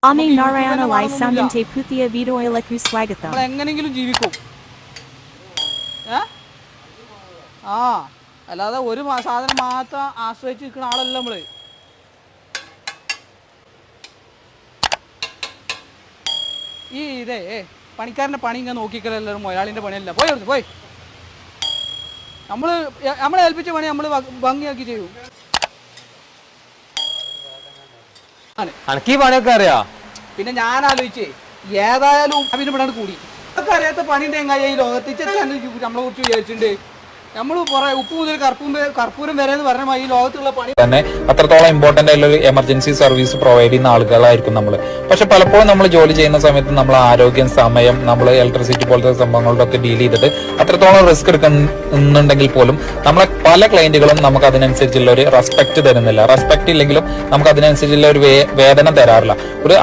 Ame Narayana Lai Soundante Puthia Vidoileku Swagatham. എങ്ങനെങ്കിലും ജീവിക്കും. ആ അല്ലാതെ ഒരു സാധനം മാത്രം ആശ്രയിച്ച് നിൽക്കുന്ന ആളല്ല നമ്മള്. ഇതേ പണിക്കാരൻ്റെ പണി ഇങ്ങനെ നോക്കിക്കലെല്ലാവരും മുതലാളിൻ്റെ പണിയല്ല. പോയി നമ്മളെ ഏൽപ്പിച്ച പണി നമ്മൾ ഭംഗിയാക്കി ചെയ്യും. അനക്ക് ഈ പണിയൊക്കെ അറിയാ? പിന്നെ ഞാൻ ആലോചിച്ചേ ഏതായാലും അവന് ഇവിടെ കൂടി അതൊക്കെ അറിയാത്ത പണിന്റെ എങ്ങായി ഈ ലോകത്ത് നമ്മളെ കുറിച്ച് വിചാരിച്ചിട്ടുണ്ട്. നമ്മൾ കുറെ ഉപ്പ് മുതൽ കർപ്പൂരം വരെ എന്ന് പറഞ്ഞ ഈ ലോകത്തുള്ള പണി തന്നെ അത്രത്തോളം ഇമ്പോർട്ടന്റ് ആയിട്ടുള്ള ഒരു എമർജൻസി സർവീസ് പ്രൊവൈഡ് ചെയ്യുന്ന ആളുകളായിരിക്കും നമ്മൾ. പക്ഷെ പലപ്പോഴും നമ്മൾ ജോലി ചെയ്യുന്ന സമയത്ത് നമ്മൾ ആരോഗ്യം, സമയം, നമ്മൾ ഇലക്ട്രിസിറ്റി പോലത്തെ സംഭവങ്ങളുടെ ഒക്കെ ഡീൽ ചെയ്തിട്ട് അത്രത്തോളം റിസ്ക് എടുക്കുന്നുണ്ടെങ്കിൽ പോലും നമ്മളെ പല ക്ലയന്റുകളും നമുക്ക് അതിനനുസരിച്ചുള്ള ഒരു റെസ്പെക്ട് തരുന്നില്ല. റെസ്പെക്ട് ഇല്ലെങ്കിലും നമുക്ക് അതിനനുസരിച്ചുള്ള ഒരു വേതനം തരാറില്ല. ഒരു